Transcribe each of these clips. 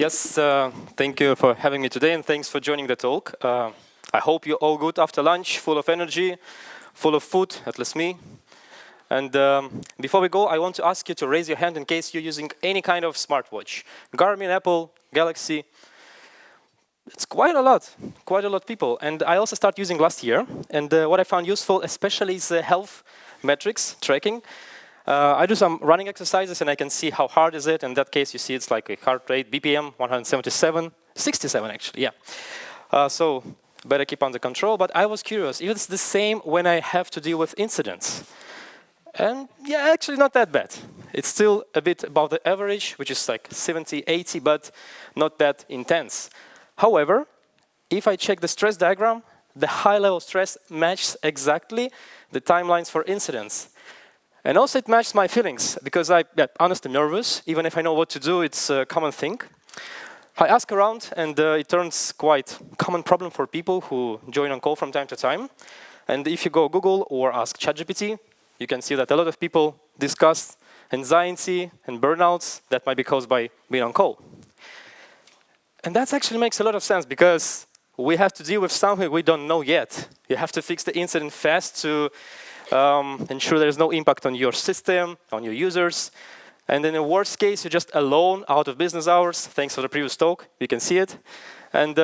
Yes, thank you for having me today, and thanks for joining the talk. I hope you're all good after lunch, full of energy, full of food, at least me. And before we go, I want to ask you to raise your hand in case you're using any kind of smartwatch. Garmin, Apple, Galaxy. It's quite a lot of people. And I also started using last year. And what I found useful, especially, is health metrics tracking. I do some running exercises, and I can see how hard is it. In that case, you see it's like a heart rate, BPM, 177, 67 actually, yeah. So better keep under control. But I was curious, if it's the same when I have to deal with incidents. And yeah, actually not that bad. It's still a bit above the average, which is like 70, 80, but not that intense. However, if I check the stress diagram, the high-level stress matches exactly the timelines for incidents. And also it matches my feelings, because I'm honestly nervous. Even if I know what to do, it's a common thing. I ask around, and it turns quite a common problem for people who join on call from time to time. And if you go Google or ask ChatGPT, you can see that a lot of people discuss anxiety and burnouts that might be caused by being on call. And that actually makes a lot of sense, because we have to deal with something we don't know yet. You have to fix the incident fast to ensure there's no impact on your system, on your users. And in the worst case, you're just alone, out of business hours. Thanks for the previous talk. You can see it. And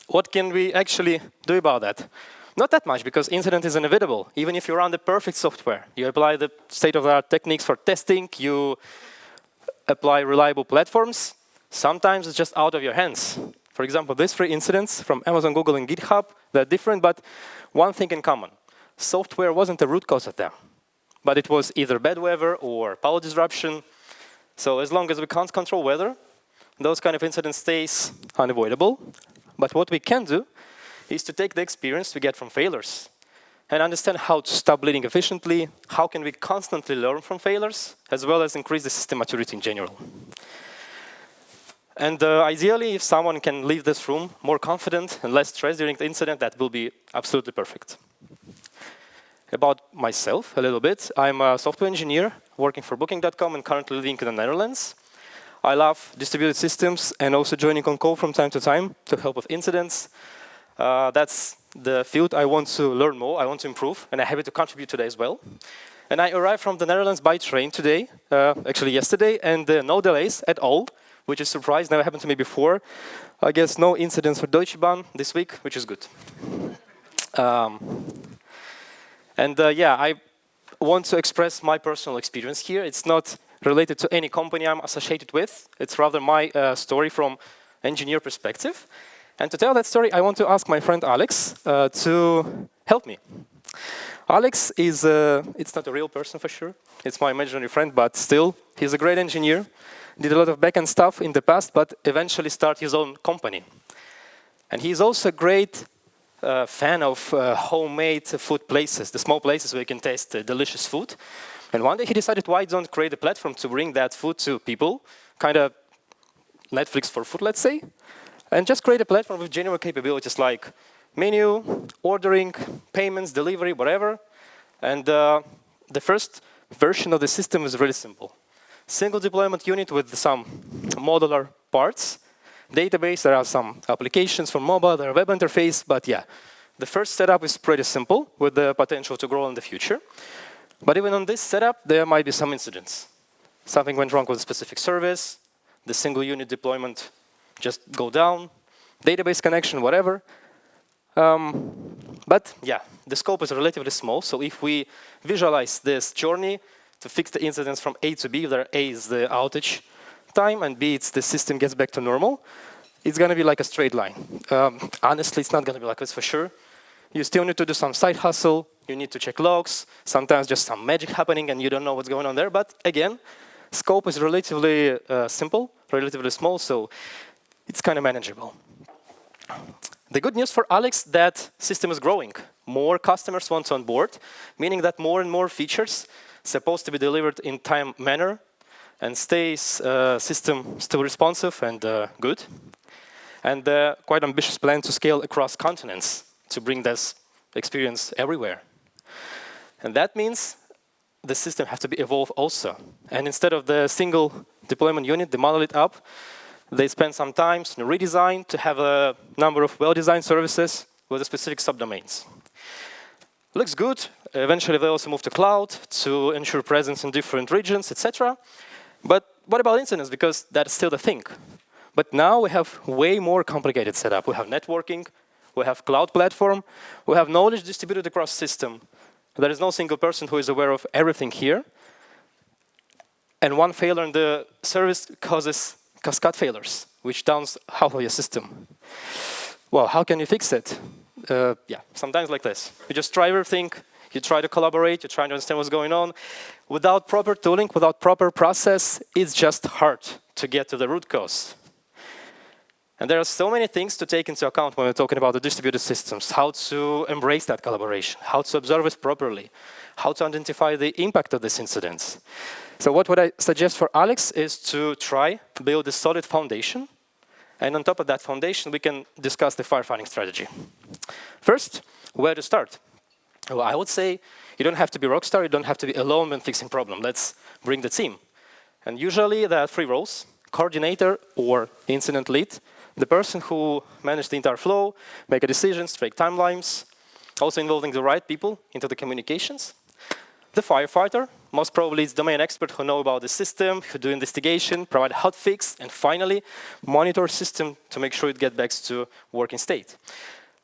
what can we actually do about that? Not that much, because incident is inevitable. Even if you run the perfect software, you apply the state-of-the-art techniques for testing, you apply reliable platforms, sometimes it's just out of your hands. For example, these 3 incidents from Amazon, Google, and GitHub, they're different, but one thing in common. Software wasn't the root cause of them, but it was either bad weather or power disruption. So as long as we can't control weather, those kind of incidents stays unavoidable. But what we can do is to take the experience we get from failures and understand how to stop bleeding efficiently, how can we constantly learn from failures, as well as increase the system maturity in general. And ideally, if someone can leave this room more confident and less stressed during the incident, that will be absolutely perfect. About myself a little bit, I'm a software engineer working for Booking.com and currently living in the Netherlands. I love distributed systems and also joining on call from time to time to help with incidents. That's the field I want to learn more, I want to improve, and I'm happy to contribute today as well. And I arrived from the Netherlands by train today, actually yesterday, and no delays at all, which is a surprise, never happened to me before. I guess no incidents for Deutsche Bahn this week, which is good. Yeah, I want to express my personal experience here. It's not related to any company I'm associated with. It's rather my story from engineer perspective. And to tell that story, I want to ask my friend Alex to help me. Alex is, it's not a real person for sure. It's my imaginary friend, but still, he's a great engineer. Did a lot of backend stuff in the past, but eventually started his own company. And he's also a great fan of homemade food places, the small places where you can taste delicious food. And one day he decided, why don't create a platform to bring that food to people, kind of Netflix for food, let's say, and just create a platform with genuine capabilities like menu, ordering, payments, delivery, whatever. And the first version of the system is really simple. Single deployment unit with some modular parts. Database, there are some applications for mobile, there are web interface, but yeah. The first setup is pretty simple with the potential to grow in the future. But even on this setup, there might be some incidents. Something went wrong with a specific service, the single unit deployment just go down, database connection, whatever. But yeah, the scope is relatively small, so if we visualize this journey to fix the incidents from A to B, where A is the outage time and B, it's the system gets back to normal, it's going to be like a straight line. Honestly, it's not going to be like this for sure. You still need to do some side hustle, you need to check logs, sometimes just some magic happening and you don't know what's going on there, but again, scope is relatively simple, relatively small, so it's kind of manageable. The good news for Alex, that system is growing. More customers want to onboard, meaning that more and more features supposed to be delivered in time manner and stays system still responsive and good. And quite ambitious plan to scale across continents to bring this experience everywhere. And that means the system has to be evolved also. And instead of the single deployment unit, the monolith app, They spend some time in redesign to have a number of well-designed services with the specific subdomains. Looks good. Eventually, they also move to cloud to ensure presence in different regions, etc. But what about incidents? Because that's still the thing. But now we have way more complicated setup. We have networking, we have cloud platform, we have knowledge distributed across system. There is no single person who is aware of everything here. And one failure in the service causes cascade failures, which downs half of your system. Well, how can you fix it? Yeah, sometimes like this. You just try everything, you try to collaborate, you try to understand what's going on. Without proper tooling, without proper process, it's just hard to get to the root cause. And there are so many things to take into account when we're talking about the distributed systems, how to embrace that collaboration, how to observe it properly, how to identify the impact of these incidents. So what would I suggest for Alex is to try to build a solid foundation. And on top of that foundation, we can discuss the firefighting strategy. First, where to start? Well, I would say you don't have to be rockstar, you don't have to be alone when fixing problem. Let's bring the team. And usually there are 3 roles: coordinator or incident lead, the person who manages the entire flow, make decisions, track timelines, also involving the right people into the communications. The firefighter, most probably is domain expert who know about the system, who do investigation, provide hotfix, and finally monitor system to make sure it gets back to working state.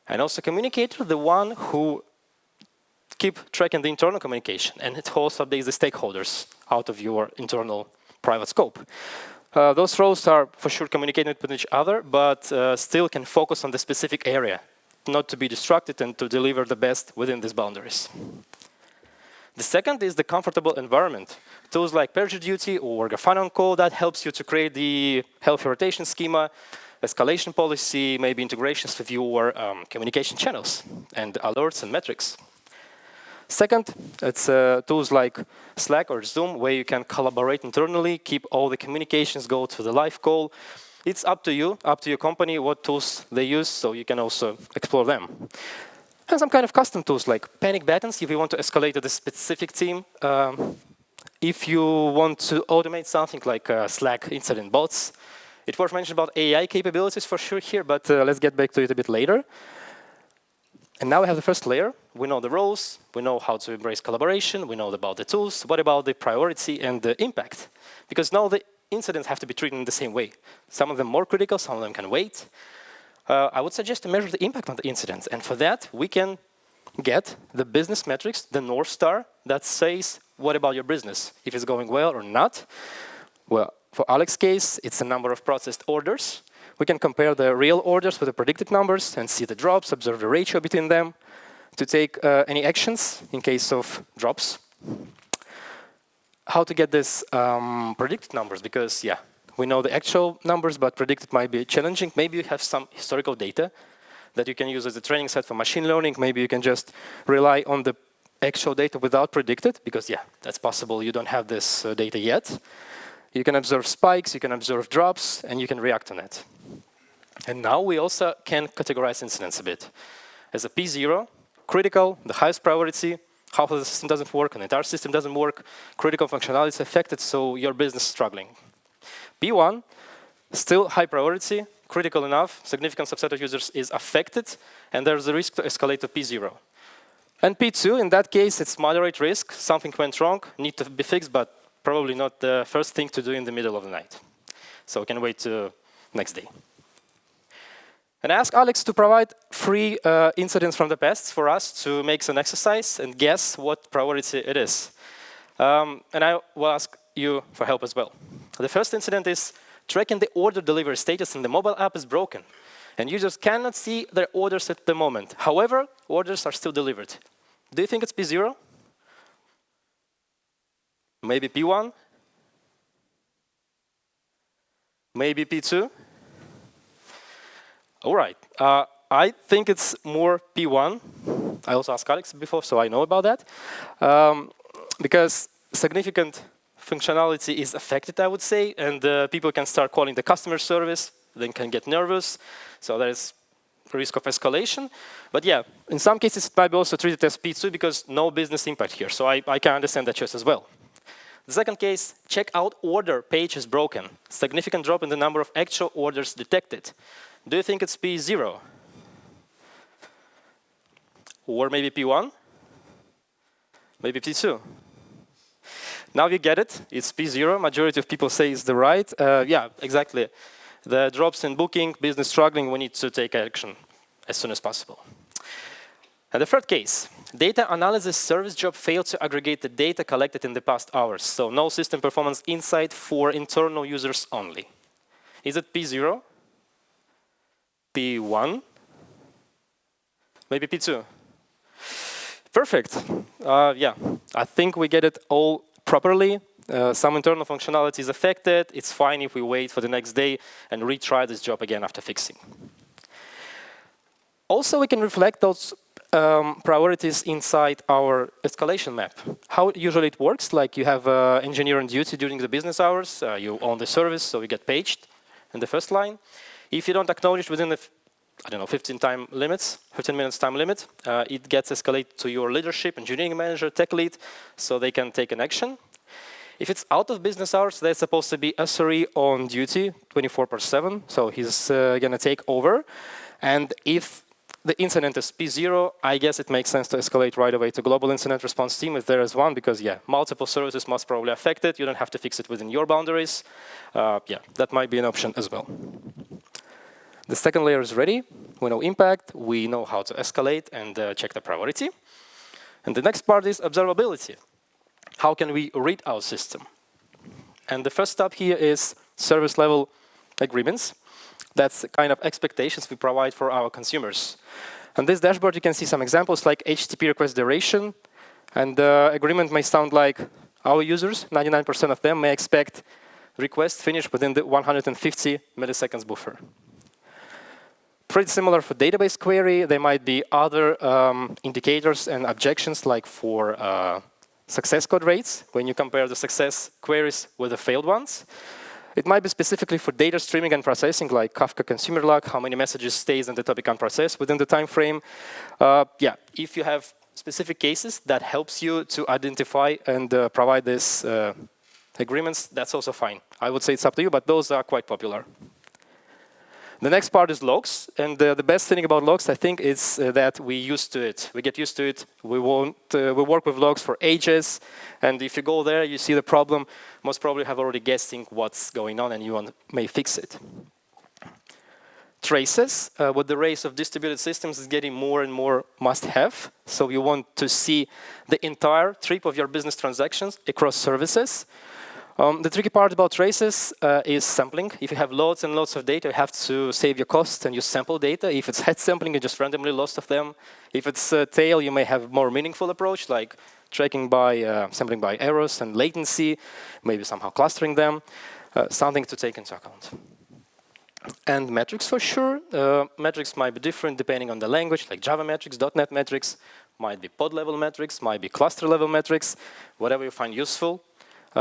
And also communicator, the one who keep tracking the internal communication and it also updates the stakeholders out of your internal private scope. Those roles are for sure communicating with each other, but still can focus on the specific area, not to be distracted and to deliver the best within these boundaries. The second is the comfortable environment. Tools like PagerDuty or Grafana on Call that helps you to create the healthy rotation schema, escalation policy, maybe integrations with your communication channels and alerts and metrics. Second, it's tools like Slack or Zoom where you can collaborate internally, keep all the communications go to the live call. It's up to you, up to your company, what tools they use, so you can also explore them. And some kind of custom tools like panic buttons if you want to escalate to the specific team. If you want to automate something like Slack incident bots. It's worth mentioning about AI capabilities for sure here, but let's get back to it a bit later. And now we have the first layer. We know the roles, we know how to embrace collaboration, we know about the tools. What about the priority and the impact? Because now the incidents have to be treated in the same way. Some of them more critical, some of them can wait. I would suggest to measure the impact on the incidents. And for that, we can get the business metrics, the North Star, that says, what about your business? If it's going well or not. Well, for Alex's case, it's the number of processed orders. We can compare the real orders with the predicted numbers and see the drops, observe the ratio between them, to take any actions in case of drops. How to get this predicted numbers? Because, yeah, we know the actual numbers, but predicted might be challenging. Maybe you have some historical data that you can use as a training set for machine learning. Maybe you can just rely on the actual data without predicted, because, yeah, that's possible. You don't have this data yet. You can observe spikes, you can observe drops, and you can react on it. And now we also can categorize incidents a bit. As a P0, critical, the highest priority, half of the system doesn't work, and the entire system doesn't work, critical functionality is affected, so your business is struggling. P1, still high priority, critical enough, significant subset of users is affected, and there's a risk to escalate to P0. And P2, in that case, it's moderate risk, something went wrong, need to be fixed, but probably not the first thing to do in the middle of the night. So we can wait to next day. And I asked Alex to provide 3 incidents from the past for us to make an exercise and guess what priority it is. And I will ask you for help as well. The first incident is tracking the order delivery status in the mobile app is broken. And users cannot see their orders at the moment. However, orders are still delivered. Do you think it's P0? Maybe P1? Maybe P2? All right. I think it's more P1. I also asked Alex before, so I know about that. Because significant functionality is affected, I would say, and people can start calling the customer service, then can get nervous, so there is risk of escalation. But yeah, in some cases it might be also treated as P2 because no business impact here, so I can understand that choice as well. The second case, checkout order page is broken. Significant drop in the number of actual orders detected. Do you think it's P0? Or maybe P1? Maybe P2? Now you get it. It's P0. Majority of people say it's the right. Yeah, exactly. The drops in booking, business struggling, we need to take action as soon as possible. And the third case, data analysis service job failed to aggregate the data collected in the past hours. So no system performance insight for internal users only. Is it P0? P1? Maybe P2? Perfect. Yeah, I think we get it all properly. Some internal functionality is affected. It's fine if we wait for the next day and retry this job again after fixing. Also, we can reflect those priorities inside our escalation map. How usually it works, like you have an engineer on duty during the business hours, you own the service, so you get paged in the first line. If you don't acknowledge within the, I don't know, 15 minutes time limit, it gets escalated to your leadership, engineering manager, tech lead, so they can take an action. If it's out of business hours, there's supposed to be SRE on duty 24/7, so he's gonna take over. And if the incident is P0, I guess it makes sense to escalate right away to global incident response team if there is one, because yeah, multiple services must probably affect it. You don't have to fix it within your boundaries. Yeah, that might be an option as well. The second layer is ready. We know impact. We know how to escalate and check the priority. And the next part is observability. How can we read our system? And the first step here is service level agreements. That's the kind of expectations we provide for our consumers. On this dashboard, you can see some examples like HTTP request duration. And the agreement may sound like our users, 99% of them may expect request finished within the 150 milliseconds buffer. Pretty similar for database query. There might be other indicators and objections like for success code rates, when you compare the success queries with the failed ones. It might be specifically for data streaming and processing, like Kafka consumer log, how many messages stays in the topic unprocessed within the time frame. Yeah, if you have specific cases that helps you to identify and provide these agreements, that's also fine. I would say it's up to you, but those are quite popular. The next part is logs, and the best thing about logs, I think, is that we used to it. We get used to it. We work with logs for ages, and if you go there, you see the problem. Most probably have already guessing what's going on, and you may fix it. Traces, with the rise of distributed systems, is getting more and more must-have. So you want to see the entire trip of your business transactions across services. The tricky part about traces is sampling. If you have loads and loads of data, you have to save your costs and you sample data. If it's head sampling, you just randomly lost of them. If it's tail, you may have a more meaningful approach, like tracking by sampling by errors and latency, maybe somehow clustering them, something to take into account. And metrics for sure. Metrics might be different depending on the language, like Java metrics, .NET metrics, might be pod level metrics, might be cluster level metrics, whatever you find useful.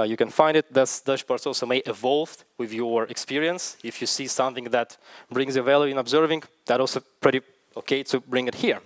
You can find it. Those dashboards also may evolve with your experience. If you see something that brings you value in observing, that's also pretty okay to bring it here.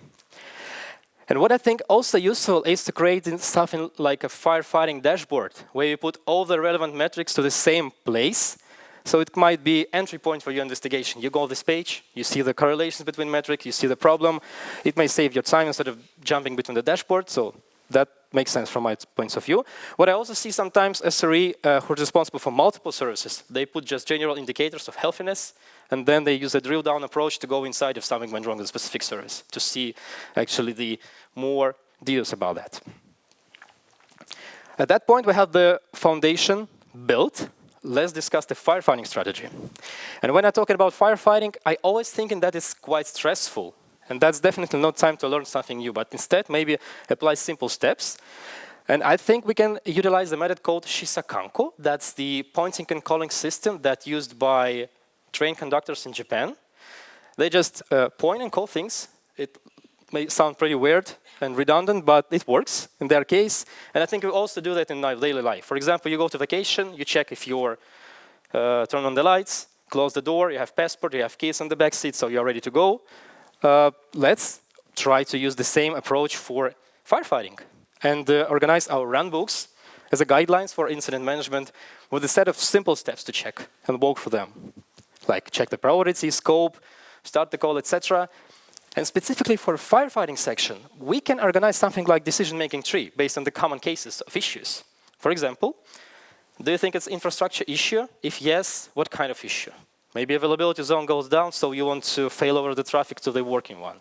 And what I think also useful is to create something like a firefighting dashboard, where you put all the relevant metrics to the same place. So it might be entry point for your investigation. You go on this page, you see the correlations between metrics, you see the problem. It may save your time instead of jumping between the dashboard. So that makes sense from my point of view. What I also see sometimes SRE who are responsible for multiple services, they put just general indicators of healthiness, and then they use a drill down approach to go inside if something went wrong with a specific service to see actually the more details about that. At that point, we have the foundation built. Let's discuss the firefighting strategy. And when I'm talking about firefighting, I always think that it's quite stressful. And that's definitely not time to learn something new, but instead maybe apply simple steps. And I think we can utilize the method called Shisakanko. That's the pointing and calling system that's used by train conductors in Japan. They just point and call things. It may sound pretty weird and redundant, but it works in their case. And I think we also do that in our daily life. For example, you go to vacation, you check if you're turn on the lights, close the door, you have passport, you have keys on the back seat, so you're ready to go. Let's try to use the same approach for firefighting and organize our runbooks as a guidelines for incident management with a set of simple steps to check and walk through them. Like check the priority, scope, start the call, etc. And specifically for firefighting section, we can organize something like decision-making tree based on the common cases of issues. For example, do you think it's infrastructure issue? If yes, what kind of issue? Maybe availability zone goes down, so you want to fail over the traffic to the working one.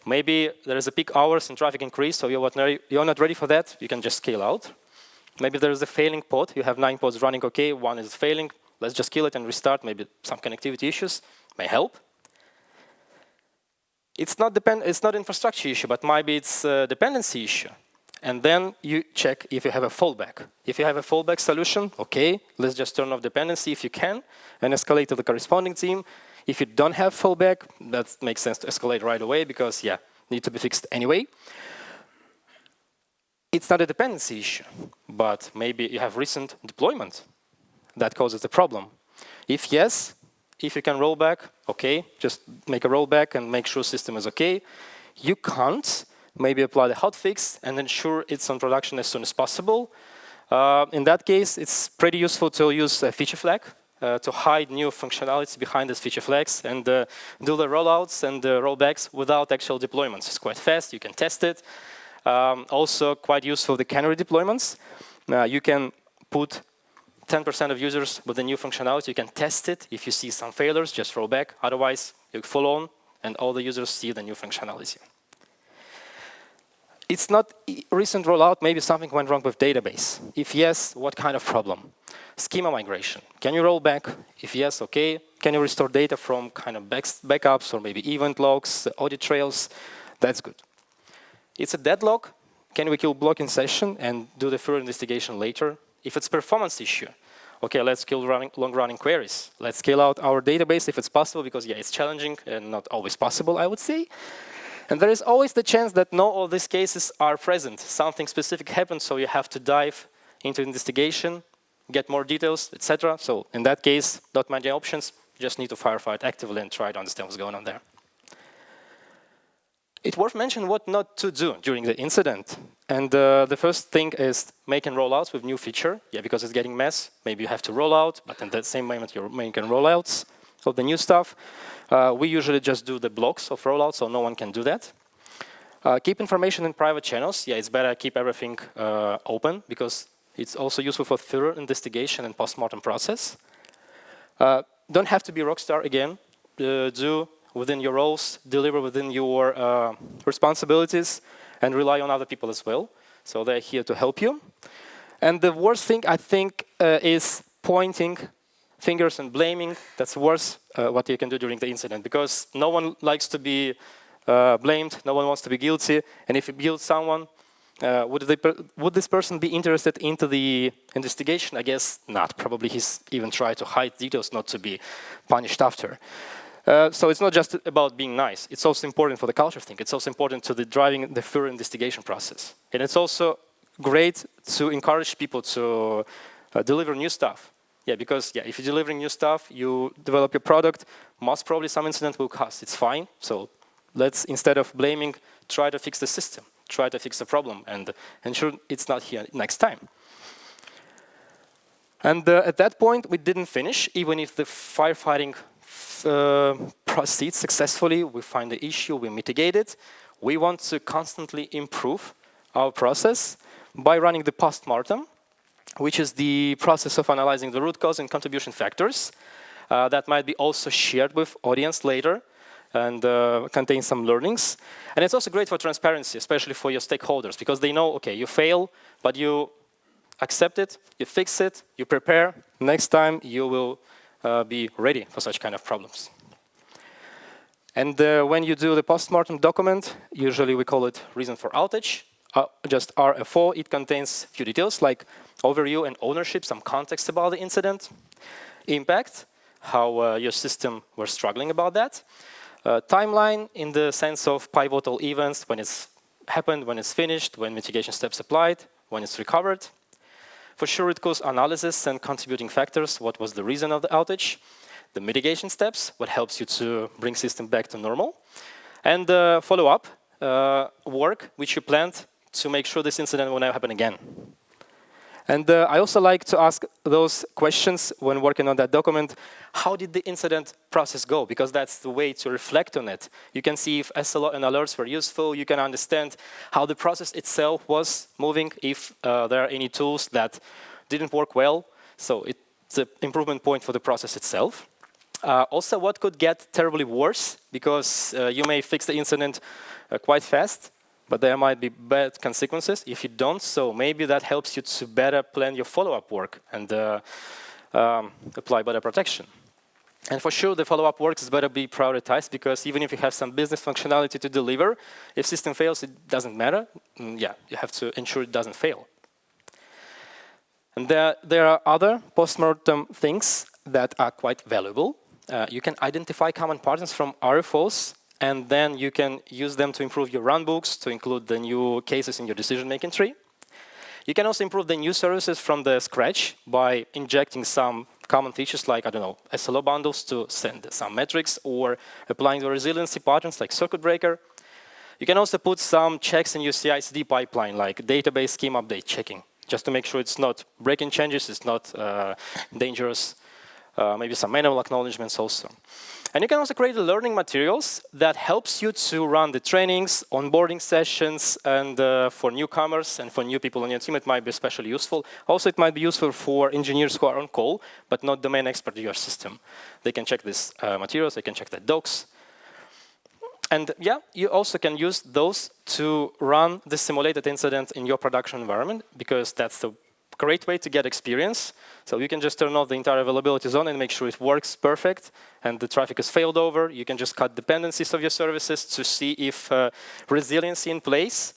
Maybe there is a peak hours and traffic increase, so you're not ready for that, you can just scale out. Maybe there is a failing pod, you have 9 pods running okay, one is failing, let's just kill it and restart, maybe some connectivity issues may help. It's not infrastructure issue, but maybe it's a dependency issue. And then you check if you have a fallback. If you have a fallback solution, okay, let's just turn off dependency if you can and escalate to the corresponding team. If you don't have fallback, that makes sense to escalate right away because, yeah, need to be fixed anyway. It's not a dependency issue, but maybe you have recent deployment that causes the problem. If yes, if you can roll back, okay, just make a rollback and make sure system is okay. You can't, maybe apply the hotfix and ensure it's on production as soon as possible. In that case, it's pretty useful to use a feature flag to hide new functionality behind these feature flags and do the rollouts and the rollbacks without actual deployments. It's quite fast, you can test it. Also quite useful the canary deployments. You can put 10% of users with the new functionality, you can test it. If you see some failures, just roll back. Otherwise, you full on and all the users see the new functionality. It's not recent rollout, maybe something went wrong with database. If yes, what kind of problem? Schema migration. Can you roll back? If yes, okay. Can you restore data from kind of backups or maybe event logs, audit trails? That's good. It's a deadlock. Can we kill block in session and do the further investigation later? If it's performance issue, okay, let's kill long-running queries. Let's scale out our database if it's possible, because yeah, it's challenging and not always possible, I would say. And there is always the chance that not all these cases are present. Something specific happens, so you have to dive into investigation, get more details, etc. So in that case, not many options, just need to firefight actively and try to understand what's going on there. It's worth mentioning what not to do during the incident. And the first thing is making rollouts with new feature. Yeah, because it's getting mess. Maybe you have to roll out, but in that same moment you're making rollouts of the new stuff. We usually just do the blocks of rollouts, so no one can do that. Keep information in private channels. Yeah, it's better keep everything open because it's also useful for further investigation and post-mortem process. Don't have to be rockstar again. Do within your roles, deliver within your responsibilities, and rely on other people as well. So they're here to help you. And the worst thing, I think, is pointing fingers and blaming. That's worse what you can do during the incident, because no one likes to be blamed, no one wants to be guilty, and if you guilt someone, would this person be interested into the investigation? I guess not. Probably he's even tried to hide details not to be punished after. So it's not just about being nice. It's also important for the culture thing. It's also important to the driving the further investigation process. And it's also great to encourage people to deliver new stuff. Yeah, because yeah, if you're delivering new stuff, you develop your product, most probably some incident will cause. It's fine. So let's, instead of blaming, try to fix the system, try to fix the problem, and ensure it's not here next time. And at that point, we didn't finish, even if the firefighting proceeds successfully, we find the issue, we mitigate it. We want to constantly improve our process by running the post-mortem, which is the process of analyzing the root cause and contribution factors. That might be also shared with audience later and contain some learnings. And it's also great for transparency, especially for your stakeholders, because they know, okay, you fail, but you accept it, you fix it, you prepare. Next time you will be ready for such kind of problems. And when you do the post-mortem document, usually we call it reason for outage, just RFO. It contains a few details like overview and ownership, some context about the incident, impact, how your system was struggling about that, timeline in the sense of pivotal events, when it's happened, when it's finished, when mitigation steps applied, when it's recovered. For sure, root cause analysis and contributing factors, what was the reason of the outage, the mitigation steps, what helps you to bring system back to normal, and follow-up work, which you planned to make sure this incident will never happen again. And I also like to ask those questions when working on that document. How did the incident process go? Because that's the way to reflect on it. You can see if SLO and alerts were useful. You can understand how the process itself was moving, if there are any tools that didn't work well. So it's an improvement point for the process itself. Also, what could get terribly worse? Because you may fix the incident quite fast, but there might be bad consequences if you don't. So maybe that helps you to better plan your follow-up work and apply better protection. And for sure, the follow-up work is better be prioritized, because even if you have some business functionality to deliver, if system fails, it doesn't matter. Yeah, you have to ensure it doesn't fail. And there are other post-mortem things that are quite valuable. You can identify common patterns from RFOs, and then you can use them to improve your runbooks, to include the new cases in your decision-making tree. You can also improve the new services from the scratch by injecting some common features like, I don't know, SLO bundles to send some metrics, or applying the resiliency patterns like circuit breaker. You can also put some checks in your CI/CD pipeline, like database scheme update checking, just to make sure it's not breaking changes, it's not dangerous. Maybe some manual acknowledgements also. And you can also create the learning materials that helps you to run the trainings, onboarding sessions, and for newcomers and for new people on your team, it might be especially useful. Also, it might be useful for engineers who are on call, but not domain expert in your system. They can check these materials, they can check the docs. And yeah, you also can use those to run the simulated incident in your production environment, because that's the great way to get experience. So you can just turn off the entire availability zone and make sure it works perfect and the traffic is failed over. You can just cut dependencies of your services to see if resiliency in place.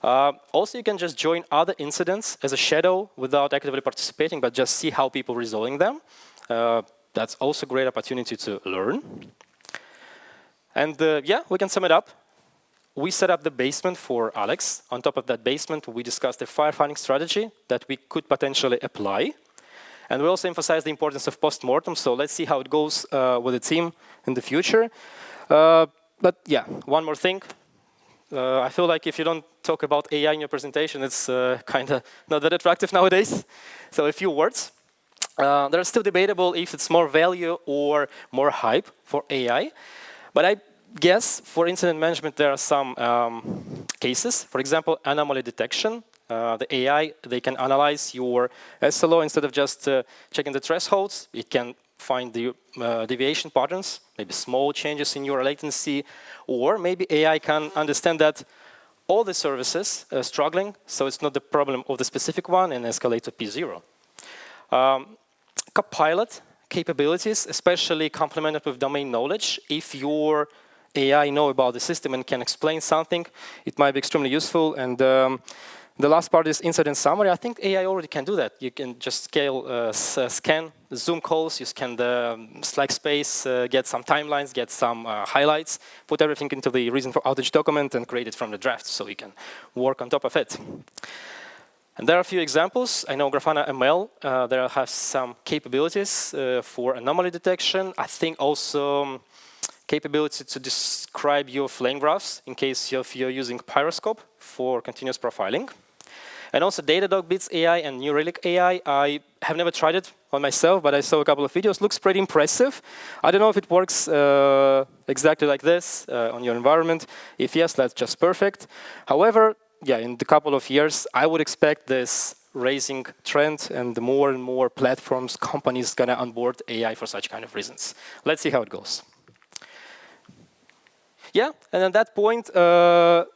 Also, you can just join other incidents as a shadow without actively participating, but just see how people are resolving them. That's also a great opportunity to learn. And yeah, we can sum it up. We set up the basement for Alex. On top of that basement, we discussed the firefighting strategy that we could potentially apply. And we also emphasized the importance of post-mortem. So let's see how it goes with the team in the future. But yeah, one more thing. I feel like if you don't talk about AI in your presentation, it's kind of not that attractive nowadays. So a few words. They're still debatable if it's more value or more hype for AI. But I guess for incident management, there are some cases. For example, anomaly detection. The AI, they can analyze your SLO instead of just checking the thresholds. It can find the deviation patterns, maybe small changes in your latency, or maybe AI can understand that all the services are struggling, so it's not the problem of the specific one, and escalate to P0. Copilot capabilities, especially complemented with domain knowledge. If your AI know about the system and can explain something, it might be extremely useful. And the last part is incident summary. I think AI already can do that. You can just scan the Zoom calls, you scan the Slack space, get some timelines, get some highlights, put everything into the reason for outage document and create it from the draft so you can work on top of it. And there are a few examples. I know Grafana ML, there has some capabilities for anomaly detection. I think also capability to describe your flame graphs in case you're using Pyroscope for continuous profiling. And also Datadog Bits AI and New Relic AI. I have never tried it on myself, but I saw a couple of videos. Looks pretty impressive. I don't know if it works exactly like this on your environment. If yes, that's just perfect. However, yeah, in a couple of years, I would expect this rising trend and more and more platforms, companies gonna onboard AI for such kind of reasons. Let's see how it goes. Yeah, and at that point,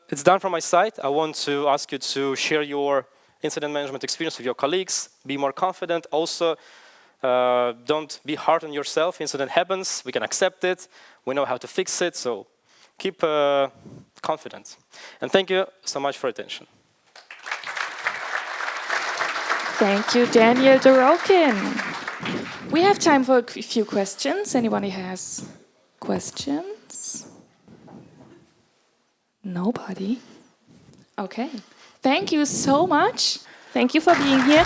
it's done from my side. I want to ask you to share your incident management experience with your colleagues, be more confident. Also, don't be hard on yourself. Incident happens, we can accept it, we know how to fix it, so keep confident. And thank you so much for attention. Thank you, Daniil Doronkin. We have time for a few questions. Anyone who has questions? Nobody? Okay. Thank you so much. Thank you for being here.